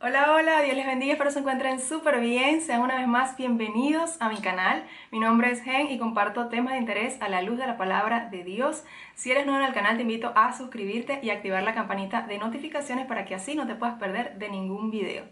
Hola, hola, Dios les bendiga, espero se encuentren súper bien. Sean una vez más bienvenidos a mi canal. Mi nombre es Gen y comparto temas de interés a la luz de la palabra de Dios. Si eres nuevo en el canal, te invito a suscribirte y activar la campanita de notificaciones para que así no te puedas perder de ningún video.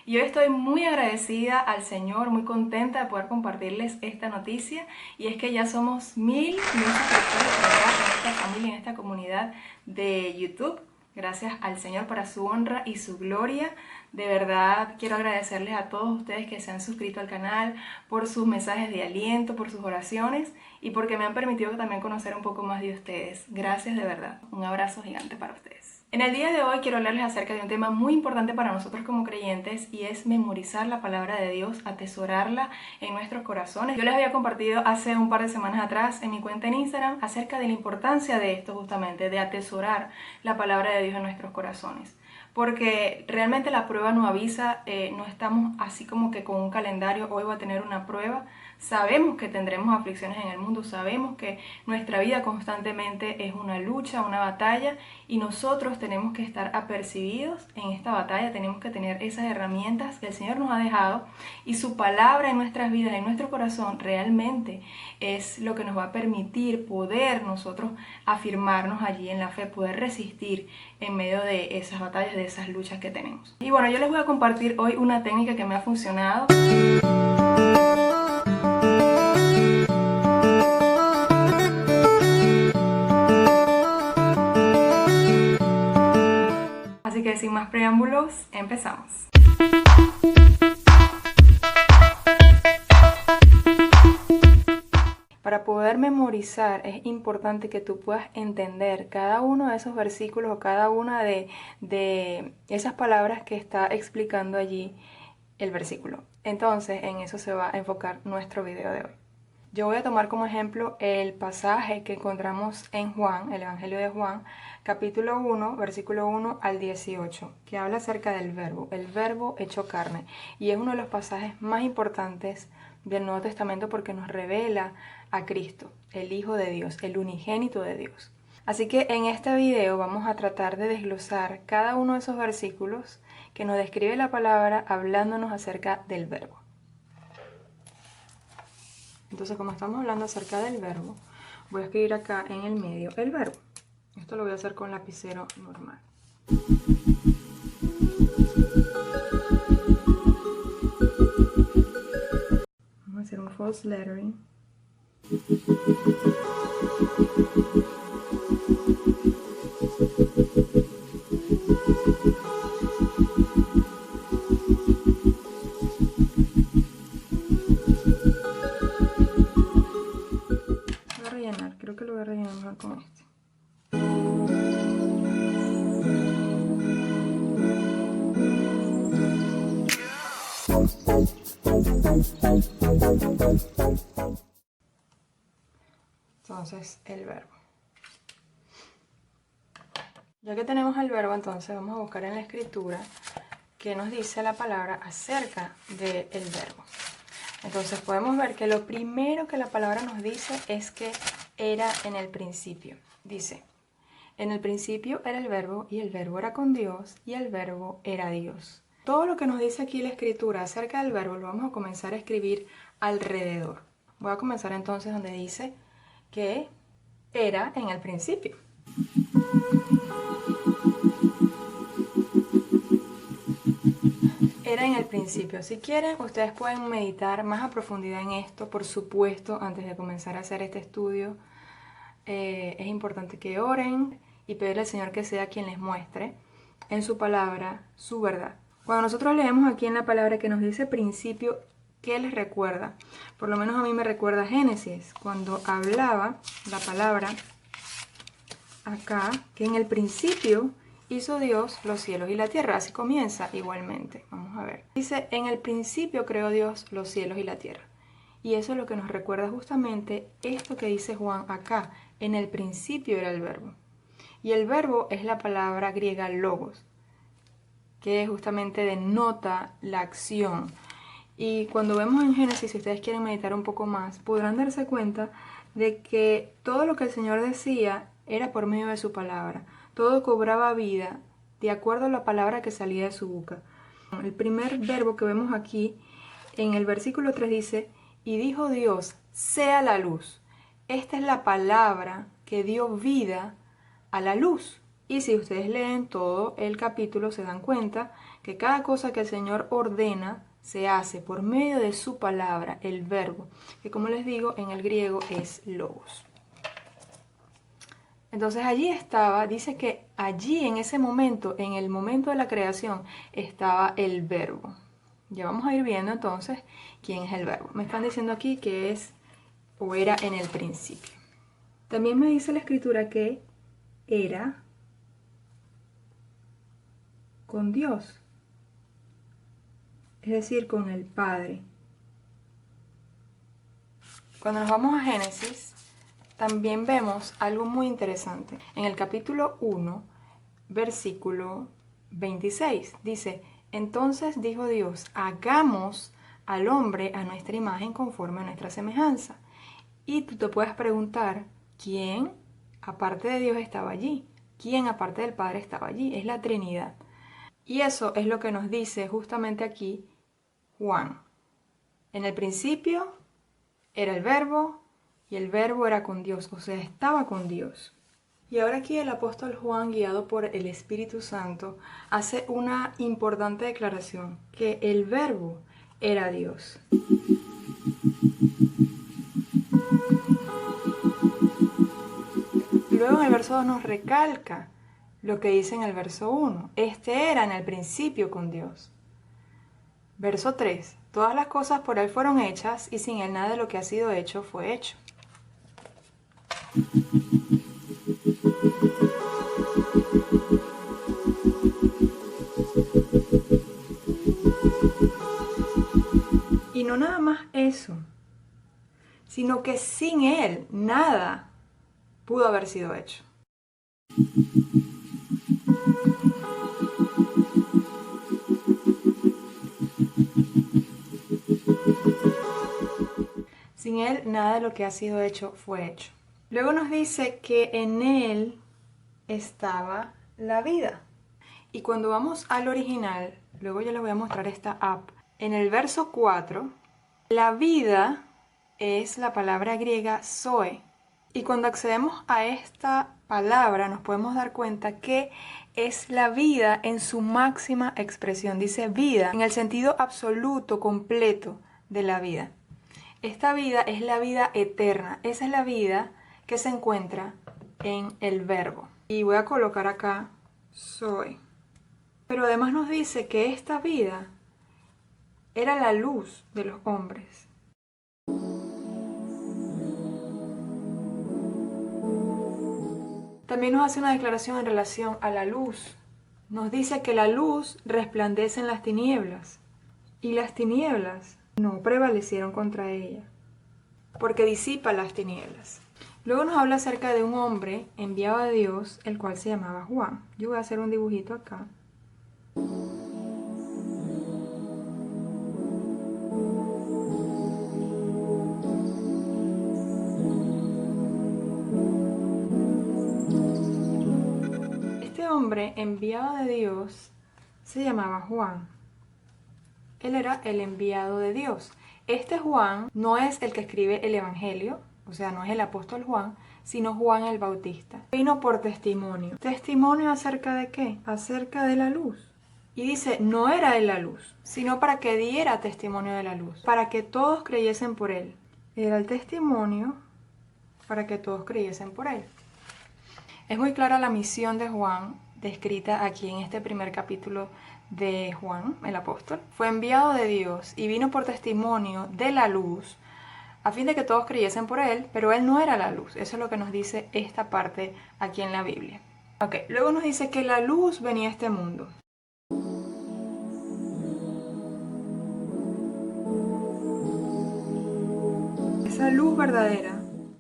Y hoy estoy muy agradecida al Señor, muy contenta de poder compartirles esta noticia. Y es que ya somos mil suscriptores por acá en esta familia, en esta comunidad de YouTube. Gracias al Señor para su honra y su gloria. De verdad quiero agradecerles a todos ustedes que se han suscrito al canal por sus mensajes de aliento, por sus oraciones y porque me han permitido también conocer un poco más de ustedes. Gracias de verdad. Un abrazo gigante para ustedes. En el día de hoy quiero hablarles acerca de un tema muy importante para nosotros como creyentes y es memorizar la palabra de Dios, atesorarla en nuestros corazones. Yo les había compartido hace un par de semanas atrás en mi cuenta en Instagram acerca de la importancia de esto justamente, de atesorar la palabra de Dios en nuestros corazones. Porque realmente la prueba no avisa, no estamos así como que con un calendario, hoy voy a tener una prueba. Sabemos que tendremos aflicciones en el mundo, sabemos que nuestra vida constantemente es una lucha, una batalla y nosotros tenemos que estar apercibidos en esta batalla, tenemos que tener esas herramientas que el Señor nos ha dejado y su palabra en nuestras vidas, en nuestro corazón, realmente es lo que nos va a permitir poder nosotros afirmarnos allí en la fe, poder resistir en medio de esas batallas, de esas luchas que tenemos. Y bueno, yo les voy a compartir hoy una técnica que me ha funcionado. Así que sin más preámbulos, empezamos. Para poder memorizar es importante que tú puedas entender cada uno de esos versículos o cada una de esas palabras que está explicando allí el versículo. Entonces, en eso se va a enfocar nuestro video de hoy. Yo voy a tomar como ejemplo el pasaje que encontramos en Juan, el Evangelio de Juan, capítulo 1, versículo 1 al 18, que habla acerca del el verbo hecho carne. Y es uno de los pasajes más importantes del Nuevo Testamento porque nos revela a Cristo, el Hijo de Dios, el unigénito de Dios. Así que en este video vamos a tratar de desglosar cada uno de esos versículos que nos describe la palabra hablándonos acerca del verbo. Entonces, como estamos hablando acerca del verbo, voy a escribir acá en el medio el verbo. Esto lo voy a hacer con lapicero normal. Vamos a hacer un false lettering. Voy a rellenar, creo que lo voy a rellenar mejor con este. Entonces, el verbo. Ya que tenemos el verbo, entonces vamos a buscar en la escritura qué nos dice la palabra acerca del verbo. Entonces podemos ver que lo primero que la palabra nos dice es que era en el principio. Dice, en el principio era el verbo y el verbo era con Dios y el verbo era Dios. Todo lo que nos dice aquí la escritura acerca del verbo lo vamos a comenzar a escribir alrededor. Voy a comenzar entonces donde dice que era en el principio. Era en el principio. Si quieren, ustedes pueden meditar más a profundidad en esto, por supuesto, antes de comenzar a hacer este estudio. Es importante que oren y pedirle al Señor que sea quien les muestre en su palabra su verdad. Cuando nosotros leemos aquí en la palabra que nos dice principio, ¿qué les recuerda? Por lo menos a mí me recuerda Génesis, cuando hablaba la palabra acá, que en el principio hizo Dios los cielos y la tierra. Así comienza igualmente. Vamos a ver. Dice, en el principio creó Dios los cielos y la tierra. Y eso es lo que nos recuerda justamente esto que dice Juan acá. En el principio era el verbo. Y el verbo es la palabra griega logos, que justamente denota la acción. Y cuando vemos en Génesis, si ustedes quieren meditar un poco más, podrán darse cuenta de que todo lo que el Señor decía era por medio de su palabra. Todo cobraba vida de acuerdo a la palabra que salía de su boca. El primer verbo que vemos aquí en el versículo 3 dice, y dijo Dios, sea la luz. Esta es la palabra que dio vida a la luz. Y si ustedes leen todo el capítulo se dan cuenta que cada cosa que el Señor ordena se hace por medio de su palabra, el verbo, que como les digo en el griego es logos. Entonces allí estaba, dice que allí en ese momento, en el momento de la creación, estaba el verbo. Ya vamos a ir viendo entonces quién es el verbo. Me están diciendo aquí que es o era en el principio. También me dice la escritura que era con Dios, es decir, con el Padre. Cuando nos vamos a Génesis, también vemos algo muy interesante. En el capítulo 1, versículo 26, dice, entonces dijo Dios, hagamos al hombre a nuestra imagen conforme a nuestra semejanza. Y tú te puedes preguntar, ¿quién aparte de Dios estaba allí? ¿Quién aparte del Padre estaba allí? Es la Trinidad. Y eso es lo que nos dice justamente aquí Juan. En el principio era el verbo y el verbo era con Dios, o sea, estaba con Dios. Y ahora aquí el apóstol Juan, guiado por el Espíritu Santo, hace una importante declaración, que el verbo era Dios. Luego en el verso 2 nos recalca lo que dice en el verso 1. Este era en el principio con Dios. Verso 3. Todas las cosas por Él fueron hechas y sin Él nada de lo que ha sido hecho fue hecho. Y no nada más eso, sino que sin Él nada pudo haber sido hecho. Sin Él nada de lo que ha sido hecho fue hecho. Luego nos dice que en Él estaba la vida. Y cuando vamos al original, luego yo les voy a mostrar esta app, en el verso 4, la vida es la palabra griega zoe. Y cuando accedemos a esta palabra nos podemos dar cuenta que es la vida en su máxima expresión. Dice vida en el sentido absoluto, completo de la vida. Esta vida es la vida eterna. Esa es la vida que se encuentra en el verbo. Y voy a colocar acá zoe. Pero además nos dice que esta vida era la luz de los hombres. También nos hace una declaración en relación a la luz. Nos dice que la luz resplandece en las tinieblas y las tinieblas no prevalecieron contra ella, porque disipa las tinieblas. Luego nos habla acerca de un hombre enviado a Dios, el cual se llamaba Juan. Yo voy a hacer un dibujito acá. Hombre enviado de Dios se llamaba Juan. Él era el enviado de Dios. Este Juan no es el que escribe el Evangelio, o sea, no es el apóstol Juan, sino Juan el Bautista. Vino por testimonio. ¿Testimonio acerca de qué? Acerca de la luz. Y dice, no era él la luz, sino para que diera testimonio de la luz, para que todos creyesen por él. Era el testimonio para que todos creyesen por él. Es muy clara la misión de Juan, descrita aquí en este primer capítulo de Juan, el apóstol. Fue enviado de Dios y vino por testimonio de la luz, a fin de que todos creyesen por él, pero él no era la luz. Eso es lo que nos dice esta parte aquí en la Biblia. Luego nos dice que la luz venía a este mundo. Esa luz verdadera,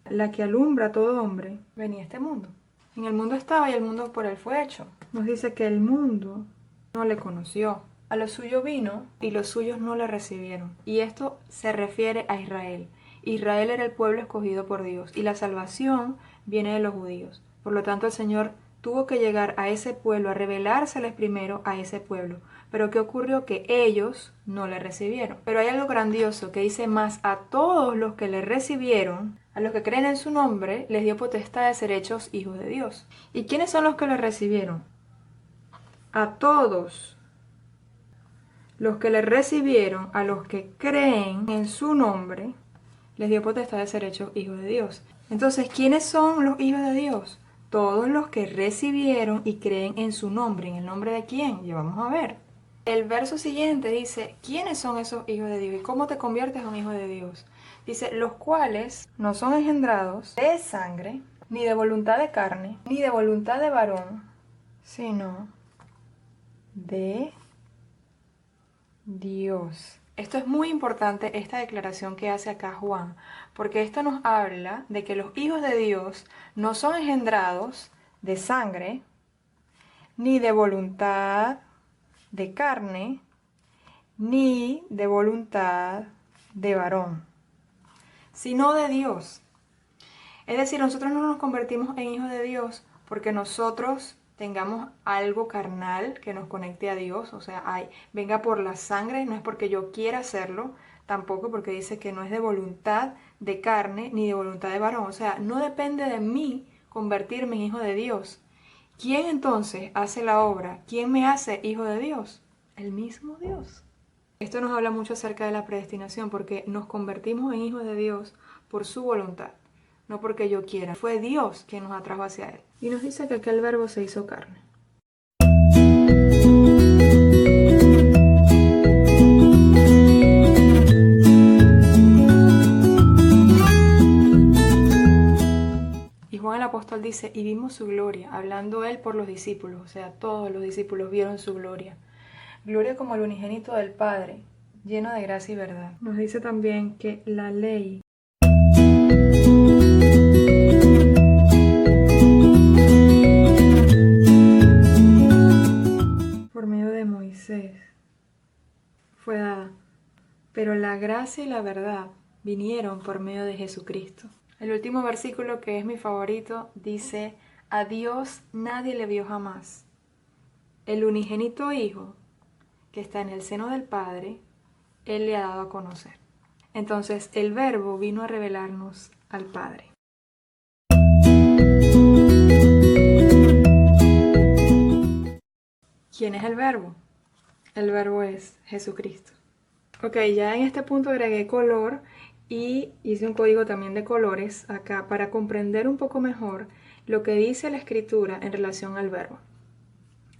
la que alumbra a todo hombre, venía a este mundo. En el mundo estaba y el mundo por él fue hecho. Nos dice que el mundo no le conoció. A lo suyo vino y los suyos no le recibieron. Y esto se refiere a Israel. Israel era el pueblo escogido por Dios y la salvación viene de los judíos. Por lo tanto, el Señor tuvo que llegar a ese pueblo, a revelárseles primero a ese pueblo, Pero ¿qué ocurrió? Que ellos no le recibieron. Pero hay algo grandioso que dice: más a todos los que le recibieron, a los que creen en su nombre, les dio potestad de ser hechos hijos de Dios. ¿Y quiénes son los que le recibieron? A todos los que le recibieron, a los que creen en su nombre, les dio potestad de ser hechos hijos de Dios. Entonces, ¿quiénes son los hijos de Dios? Todos los que recibieron y creen en su nombre. ¿En el nombre de quién? Ya vamos a ver. El verso siguiente dice: ¿quiénes son esos hijos de Dios? ¿Y cómo te conviertes en un hijo de Dios? Dice: los cuales no son engendrados de sangre, ni de voluntad de carne, ni de voluntad de varón, sino de Dios. Esto es muy importante, esta declaración que hace acá Juan, porque esto nos habla de que los hijos de Dios no son engendrados de sangre, ni de voluntad de carne, ni de voluntad de varón, sino de Dios. Es decir, nosotros no nos convertimos en hijos de Dios porque nosotros tengamos algo carnal que nos conecte a Dios, o sea, venga por la sangre, no es porque yo quiera hacerlo, tampoco porque dice que no es de voluntad de carne ni de voluntad de varón, o sea, no depende de mí convertirme en hijo de Dios. ¿Quién entonces hace la obra? ¿Quién me hace hijo de Dios? El mismo Dios. Esto nos habla mucho acerca de la predestinación, porque nos convertimos en hijos de Dios por su voluntad, no porque yo quiera. Fue Dios quien nos atrajo hacia Él. Y nos dice que aquel verbo se hizo carne. Y Juan el apóstol dice: y vimos su gloria, hablando Él por los discípulos, o sea, todos los discípulos vieron su gloria. Gloria como el unigénito del Padre, lleno de gracia y verdad. Nos dice también que la ley por medio de Moisés fue dada, pero la gracia y la verdad vinieron por medio de Jesucristo. El último versículo, que es mi favorito, dice: a Dios nadie le vio jamás. El unigénito Hijo, que está en el seno del Padre, Él le ha dado a conocer. Entonces, el Verbo vino a revelarnos al Padre. ¿Quién es el Verbo? El Verbo es Jesucristo. Ok, ya en este punto agregué color y hice un código también de colores acá para comprender un poco mejor lo que dice la escritura en relación al verbo.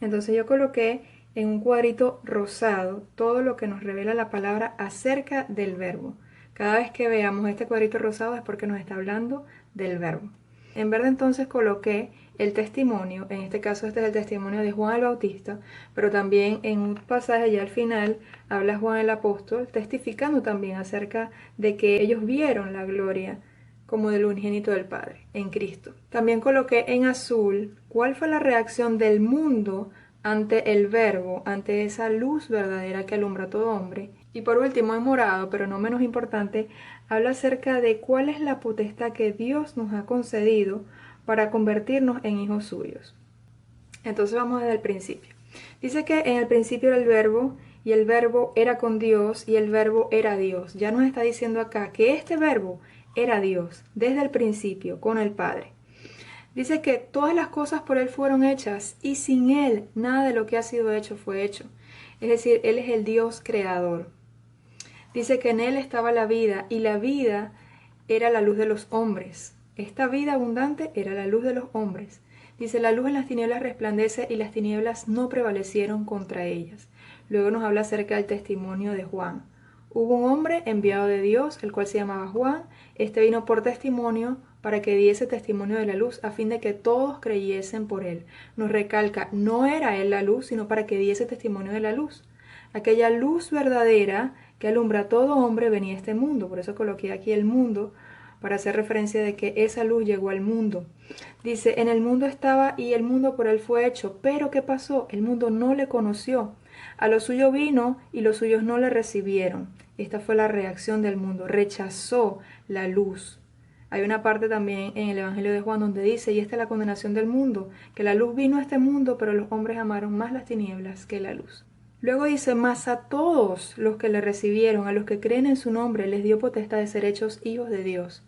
Entonces yo coloqué en un cuadrito rosado todo lo que nos revela la palabra acerca del verbo. Cada vez que veamos este cuadrito rosado es porque nos está hablando del verbo. En verde entonces coloqué el testimonio, en este caso este es el testimonio de Juan el Bautista, pero también en un pasaje ya al final habla Juan el Apóstol testificando también acerca de que ellos vieron la gloria como del unigénito del Padre, en Cristo. También coloqué en azul cuál fue la reacción del mundo ante el verbo, ante esa luz verdadera que alumbra a todo hombre. Y por último, en morado, pero no menos importante, habla acerca de cuál es la potestad que Dios nos ha concedido para convertirnos en hijos suyos. Entonces vamos desde el principio. Dice que en el principio era el verbo, y el verbo era con Dios, y el verbo era Dios. Ya nos está diciendo acá que este verbo era Dios, desde el principio, con el Padre. Dice que todas las cosas por Él fueron hechas, y sin Él nada de lo que ha sido hecho fue hecho. Es decir, Él es el Dios creador. Dice que en Él estaba la vida, y la vida era la luz de los hombres. Esta vida abundante era la luz de los hombres. Dice: la luz en las tinieblas resplandece, y las tinieblas no prevalecieron contra ellas. Luego nos habla acerca del testimonio de Juan. Hubo un hombre enviado de Dios, el cual se llamaba Juan. Este vino por testimonio, para que diese testimonio de la luz, a fin de que todos creyesen por él. Nos recalca, no era él la luz, sino para que diese testimonio de la luz. Aquella luz verdadera que alumbra a todo hombre venía a este mundo. Por eso coloqué aquí el mundo, para hacer referencia de que esa luz llegó al mundo. Dice: en el mundo estaba, y el mundo por él fue hecho. Pero ¿qué pasó? El mundo no le conoció. A lo suyo vino, y los suyos no le recibieron. Esta fue la reacción del mundo. Rechazó la luz. Hay una parte también en el Evangelio de Juan donde dice: y esta es la condenación del mundo, que la luz vino a este mundo, pero los hombres amaron más las tinieblas que la luz. Luego dice, mas a todos los que le recibieron, a los que creen en su nombre, les dio potestad de ser hechos hijos de Dios.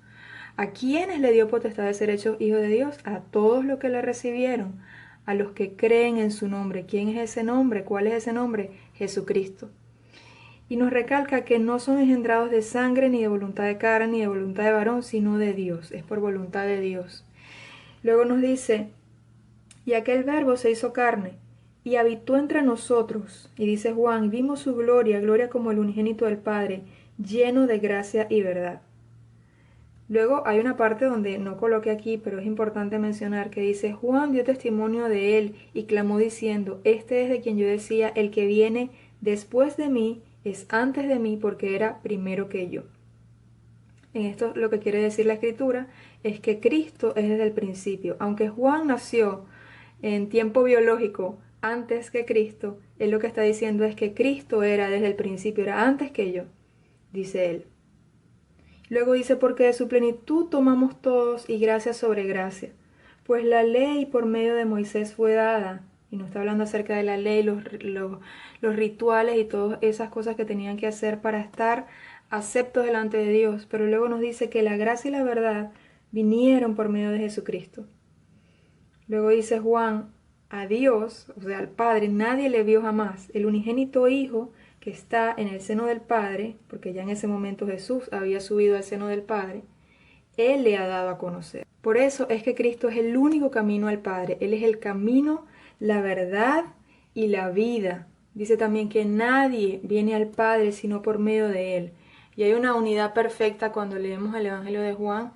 ¿A quiénes le dio potestad de ser hechos hijos de Dios? A todos los que le recibieron, a los que creen en su nombre. ¿Quién es ese nombre? ¿Cuál es ese nombre? Jesucristo. Y nos recalca que no son engendrados de sangre, ni de voluntad de carne, ni de voluntad de varón, sino de Dios. Es por voluntad de Dios. Luego nos dice, y aquel verbo se hizo carne, y habitó entre nosotros. Y dice Juan, vimos su gloria, gloria como el unigénito del Padre, lleno de gracia y verdad. Luego hay una parte donde no coloqué aquí, pero es importante mencionar que dice, Juan dio testimonio de él y clamó diciendo, este es de quien yo decía, el que viene después de mí es antes de mí porque era primero que yo. En esto lo que quiere decir la escritura es que Cristo es desde el principio. Aunque Juan nació en tiempo biológico antes que Cristo, él lo que está diciendo es que Cristo era desde el principio, era antes que yo, dice él. Luego dice, porque de su plenitud tomamos todos y gracia sobre gracia. Pues la ley por medio de Moisés fue dada, y no está hablando acerca de la ley, los rituales y todas esas cosas que tenían que hacer para estar aceptos delante de Dios, pero luego nos dice que la gracia y la verdad vinieron por medio de Jesucristo. Luego dice Juan, a Dios, o sea, al Padre, nadie le vio jamás. El unigénito Hijo que está en el seno del Padre, porque ya en ese momento Jesús había subido al seno del Padre, Él le ha dado a conocer. Por eso es que Cristo es el único camino al Padre. Él es el camino, la verdad y la vida. Dice también que nadie viene al Padre sino por medio de Él. Y hay una unidad perfecta cuando leemos el Evangelio de Juan.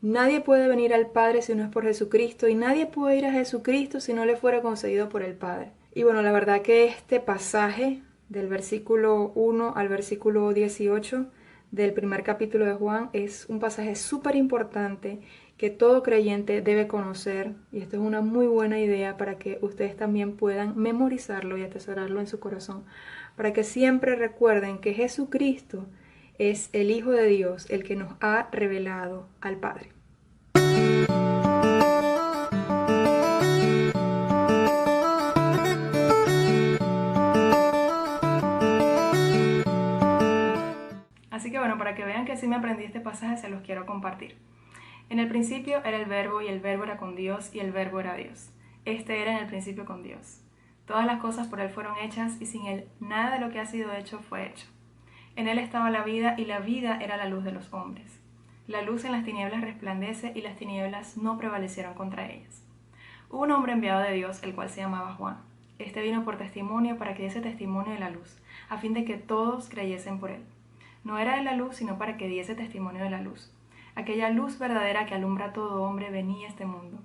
Nadie puede venir al Padre si no es por Jesucristo, y nadie puede ir a Jesucristo si no le fuera concedido por el Padre. Y bueno, la verdad que este pasaje del versículo 1 al versículo 18 del primer capítulo de Juan es un pasaje súper importante que todo creyente debe conocer, y esto es una muy buena idea para que ustedes también puedan memorizarlo y atesorarlo en su corazón, para que siempre recuerden que Jesucristo es el Hijo de Dios, el que nos ha revelado al Padre. Así que bueno, para que vean que sí me aprendí este pasaje, se los quiero compartir. En el principio era el verbo, y el verbo era con Dios, y el verbo era Dios. Este era en el principio con Dios. Todas las cosas por Él fueron hechas, y sin Él nada de lo que ha sido hecho fue hecho. En Él estaba la vida, y la vida era la luz de los hombres. La luz en las tinieblas resplandece, y las tinieblas no prevalecieron contra ellas. Hubo un hombre enviado de Dios, el cual se llamaba Juan. Este vino por testimonio para que diese testimonio de la luz, a fin de que todos creyesen por Él. No era de la luz, sino para que diese testimonio de la luz. Aquella luz verdadera que alumbra a todo hombre venía a este mundo.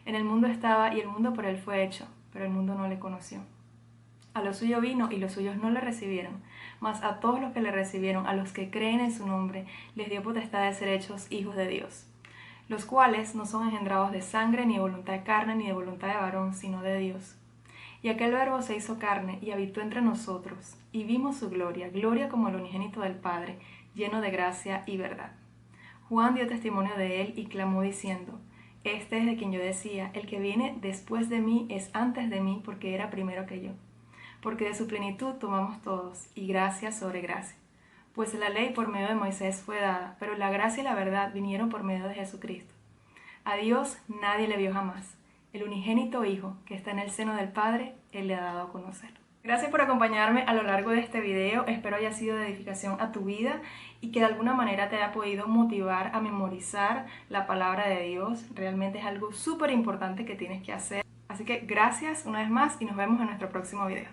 En el mundo estaba, y el mundo por Él fue hecho, pero el mundo no le conoció. A lo suyo vino, y los suyos no le recibieron, mas a todos los que le recibieron, a los que creen en su nombre, les dio potestad de ser hechos hijos de Dios, los cuales no son engendrados de sangre, ni de voluntad de carne, ni de voluntad de varón, sino de Dios. Y aquel verbo se hizo carne, y habitó entre nosotros, y vimos su gloria, gloria como el unigénito del Padre, lleno de gracia y verdad. Juan dio testimonio de él, y clamó diciendo, este es de quien yo decía, el que viene después de mí es antes de mí, porque era primero que yo. Porque de su plenitud tomamos todos, y gracia sobre gracia. Pues la ley por medio de Moisés fue dada, pero la gracia y la verdad vinieron por medio de Jesucristo. A Dios nadie le vio jamás. El unigénito Hijo, que está en el seno del Padre, Él le ha dado a conocer. Gracias por acompañarme a lo largo de este video. Espero haya sido de edificación a tu vida y que de alguna manera te haya podido motivar a memorizar la palabra de Dios. Realmente es algo súper importante que tienes que hacer. Así que gracias una vez más y nos vemos en nuestro próximo video.